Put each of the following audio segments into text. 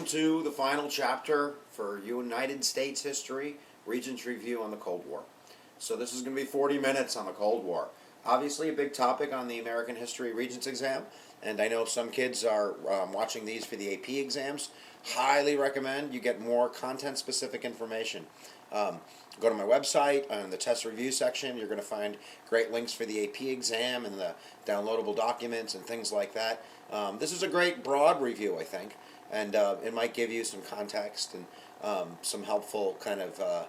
to the final chapter for United States history, Regents Review on the Cold War. So this is going to be 40 minutes on the Cold War. Obviously a big topic on the American History Regents exam, and I know some kids are watching these for the AP exams. Highly recommend you get more content-specific information. Go to my website, on the test review section, you're going to find great links for the AP exam and the downloadable documents and things like that. This is a great broad review, I think, and it might give you some context and some helpful kind of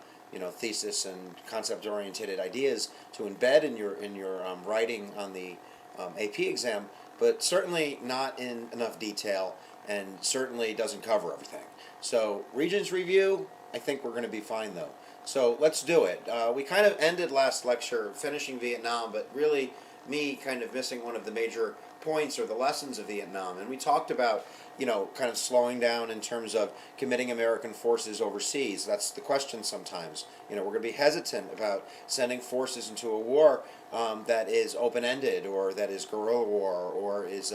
thesis and concept-oriented ideas to embed in your writing on the AP exam, but certainly not in enough detail and certainly doesn't cover everything. So Regents Review, I think we're going to be fine though. So let's do it. We kind of ended last lecture finishing Vietnam, but really me kind of missing one of the major points or the lessons of Vietnam. And we talked about, kind of slowing down in terms of committing American forces overseas. That's the question sometimes. We're going to be hesitant about sending forces into a war that is open-ended or that is guerrilla war or is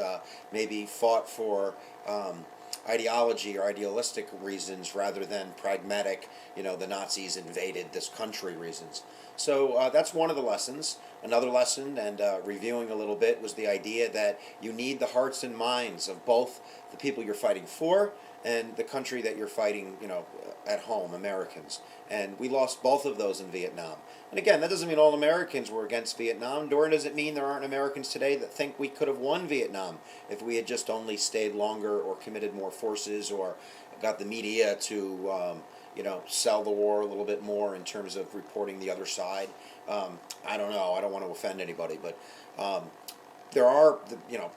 maybe fought for ideology or idealistic reasons rather than pragmatic, the Nazis invaded this country reasons. So that's one of the lessons. Another lesson, and reviewing a little bit, was the idea that you need the hearts and minds of both the people you're fighting for and the country that you're fighting, at home, Americans. And we lost both of those in Vietnam. And again, that doesn't mean all Americans were against Vietnam, nor does it mean there aren't Americans today that think we could have won Vietnam if we had just only stayed longer or committed more forces or got the media to sell the war a little bit more in terms of reporting the other side. I don't know. I don't want to offend anybody, but there are,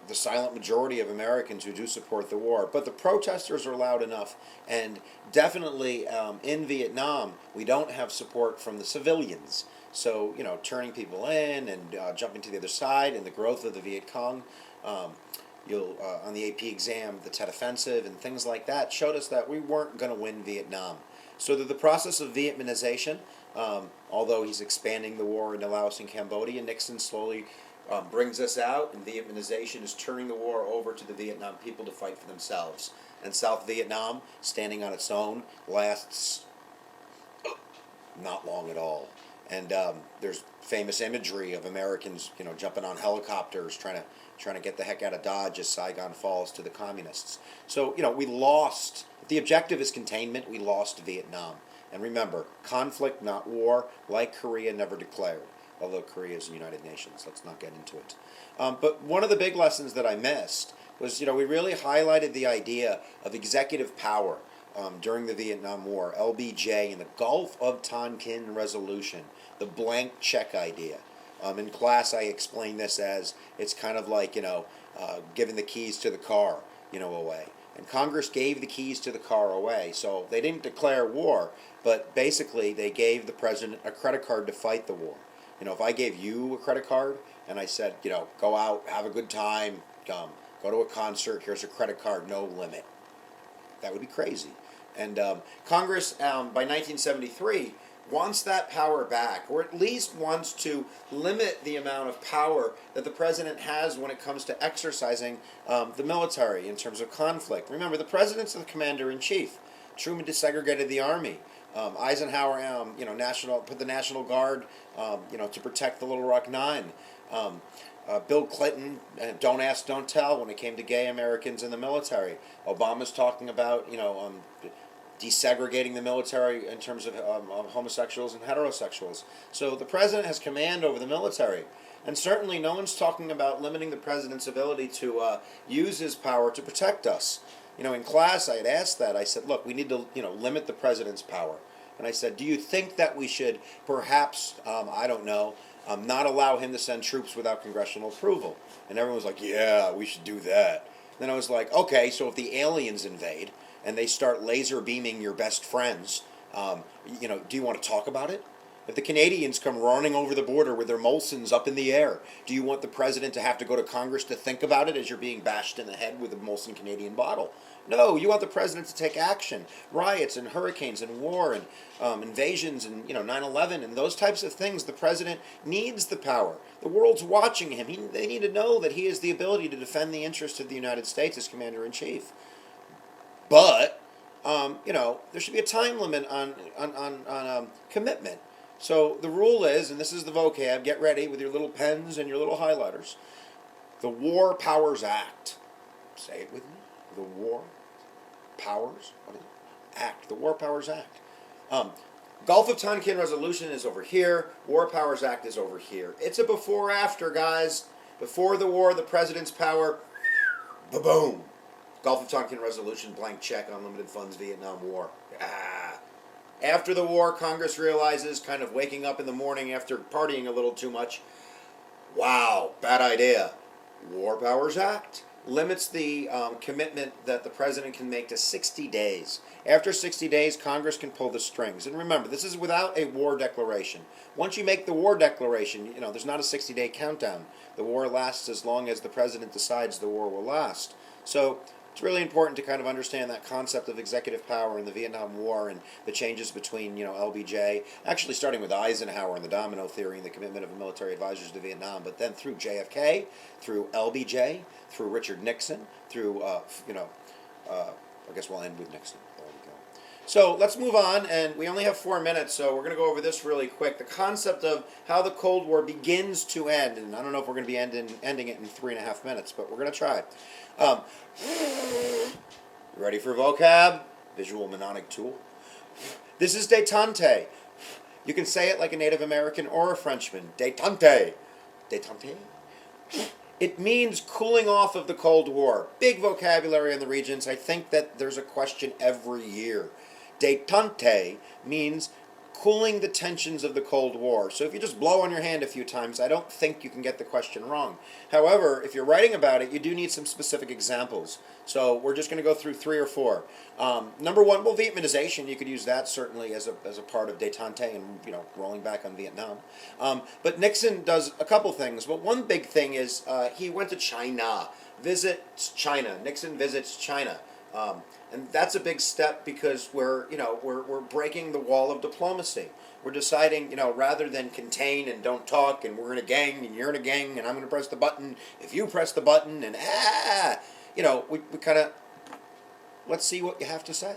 the silent majority of Americans who do support the war. But the protesters are loud enough, and definitely in Vietnam, we don't have support from the civilians. So, turning people in and jumping to the other side and the growth of the Viet Cong, on the AP exam, the Tet Offensive and things like that showed us that we weren't going to win Vietnam. So the process of Vietnamization, although he's expanding the war into Laos and Cambodia, Nixon slowly brings us out, and Vietnamization is turning the war over to the Vietnam people to fight for themselves. And South Vietnam, standing on its own, lasts not long at all. And there's famous imagery of Americans, jumping on helicopters, trying to get the heck out of Dodge as Saigon falls to the communists. So, we lost. If the objective is containment, we lost Vietnam. And remember, conflict, not war, like Korea, never declared. Although Korea is the United Nations. Let's not get into it. But one of the big lessons that I missed was, we really highlighted the idea of executive power during the Vietnam War, LBJ, and the Gulf of Tonkin Resolution, the blank check idea. In class, I explained this as it's kind of like, giving the keys to the car, away. And Congress gave the keys to the car away. So they didn't declare war, but basically they gave the president a credit card to fight the war. If I gave you a credit card and I said, go out, have a good time, go to a concert, here's a credit card, no limit. That would be crazy. And Congress, by 1973, wants that power back, or at least wants to limit the amount of power that the president has when it comes to exercising the military in terms of conflict. Remember, the president's the commander-in-chief. Truman desegregated the army. Eisenhower, put the National Guard, to protect the Little Rock Nine. Bill Clinton, don't ask, don't tell when it came to gay Americans in the military. Obama's talking about, desegregating the military in terms of homosexuals and heterosexuals. So the president has command over the military. And certainly no one's talking about limiting the president's ability to use his power to protect us. In class I had asked that. I said, look, we need to, limit the president's power. And I said, do you think that we should perhaps, not allow him to send troops without congressional approval? And everyone was like, yeah, we should do that. Then I was like, okay, so if the aliens invade and they start laser beaming your best friends, do you want to talk about it? If the Canadians come running over the border with their Molsons up in the air, do you want the president to have to go to Congress to think about it as you're being bashed in the head with a Molson Canadian bottle? No, you want the president to take action. Riots and hurricanes and war and invasions and 9/11 and those types of things. The president needs the power. The world's watching him. They need to know that he has the ability to defend the interests of the United States as commander-in-chief. But there should be a time limit on commitment. So the rule is, and this is the vocab, get ready with your little pens and your little highlighters, the War Powers Act. Say it with me. The War Powers, what is it? Act. The War Powers Act. Gulf of Tonkin Resolution is over here. War Powers Act is over here. It's a before-after, guys. Before the war, the president's power, ba-boom. Gulf of Tonkin Resolution, blank check, unlimited funds, Vietnam War. Ah. After the war, Congress realizes, kind of waking up in the morning after partying a little too much, wow, bad idea. War Powers Act limits the commitment that the president can make to 60 days. After 60 days, Congress can pull the strings. And remember, this is without a war declaration. Once you make the war declaration, there's not a 60-day countdown. The war lasts as long as the president decides the war will last. So it's really important to kind of understand that concept of executive power in the Vietnam War and the changes between, LBJ, actually starting with Eisenhower and the domino theory and the commitment of military advisors to Vietnam, but then through JFK, through LBJ, through Richard Nixon, through, I guess we'll end with Nixon. There we go. So let's move on, and we only have 4 minutes, so we're going to go over this really quick. The concept of how the Cold War begins to end, and I don't know if we're going to be ending it in 3.5 minutes, but we're going to try. Ready for vocab? Visual mnemonic tool. This is détente. You can say it like a Native American or a Frenchman. Détente. Détente. It means cooling off of the Cold War. Big vocabulary in the Regents. I think that there's a question every year. Détente means cooling the tensions of the Cold War. So if you just blow on your hand a few times, I don't think you can get the question wrong. However, if you're writing about it, you do need some specific examples. So we're just going to go through 3 or 4. Number 1, well, Vietnamization. You could use that certainly as a part of détente and rolling back on Vietnam. But Nixon does a couple things. But one big thing is he went to China. Visits China. Nixon visits China. And that's a big step because we're breaking the wall of diplomacy. We're deciding, rather than contain and don't talk and we're in a gang and you're in a gang and I'm going to press the button if you press the button and we kind of, let's see what you have to say.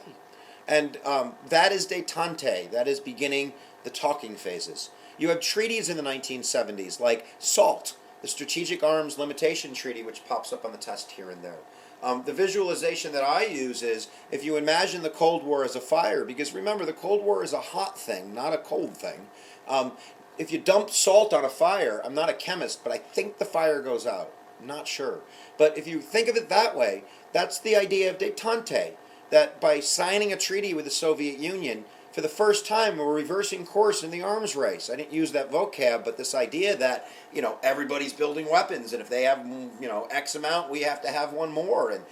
And that is détente. That is beginning the talking phases. You have treaties in the 1970s like SALT, the Strategic Arms Limitation Treaty, which pops up on the test here and there. The visualization that I use is if you imagine the Cold War as a fire, because remember, the Cold War is a hot thing, not a cold thing. If you dump salt on a fire, I'm not a chemist, but I think the fire goes out. I'm not sure. But if you think of it that way, that's the idea of détente, that by signing a treaty with the Soviet Union, for the first time, we're reversing course in the arms race. I didn't use that vocab, but this idea that, everybody's building weapons, and if they have, X amount, we have to have one more, and,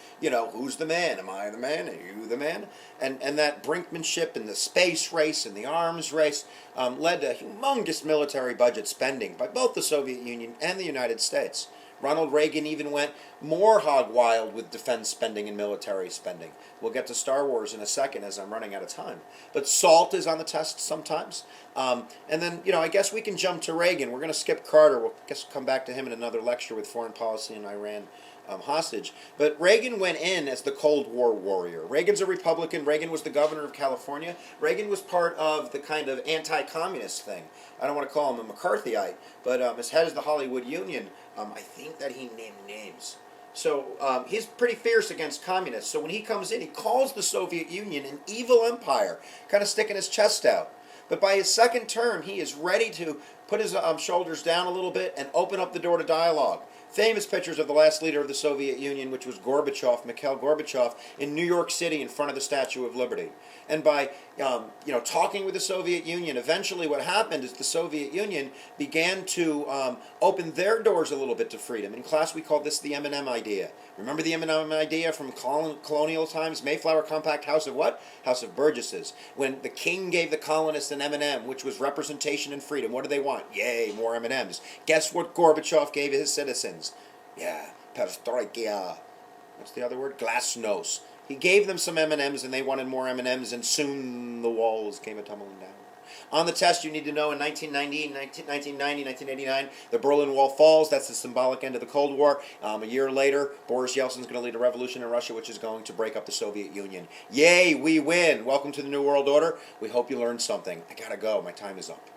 who's the man? Am I the man? Are you the man? And that brinkmanship and the space race and the arms race led to humongous military budget spending by both the Soviet Union and the United States. Ronald Reagan even went more hog wild with defense spending and military spending. We'll get to Star Wars in a second as I'm running out of time. But SALT is on the test sometimes. And then, I guess we can jump to Reagan. We're going to skip Carter. We'll come back to him in another lecture with foreign policy and Iran hostage. But Reagan went in as the Cold War warrior. Reagan's a Republican. Reagan was the governor of California. Reagan was part of the kind of anti-communist thing. I don't want to call him a McCarthyite, but as head of the Hollywood Union, I think that he named names. So he's pretty fierce against communists. So when he comes in, he calls the Soviet Union an evil empire, kind of sticking his chest out. But by his second term, he is ready to put his shoulders down a little bit and open up the door to dialogue. Famous pictures of the last leader of the Soviet Union, which was Gorbachev, Mikhail Gorbachev, in New York City in front of the Statue of Liberty. And by talking with the Soviet Union, eventually what happened is the Soviet Union began to open their doors a little bit to freedom. In class, we called this the M&M idea. Remember the M&M idea from colonial times? Mayflower Compact, House of what? House of Burgesses. When the king gave the colonists an M&M, which was representation and freedom, what do they want? Yay, more M&Ms. Guess what Gorbachev gave his citizens? Yeah, perestroika. What's the other word? Glasnost. He gave them some M&Ms and they wanted more M&Ms, and soon the walls came a tumbling down. On the test, you need to know in 1990, 1990, 1989, the Berlin Wall falls. That's the symbolic end of the Cold War. A year later, Boris Yeltsin's going to lead a revolution in Russia, which is going to break up the Soviet Union. Yay, we win! Welcome to the New World Order. We hope you learned something. I gotta go. My time is up.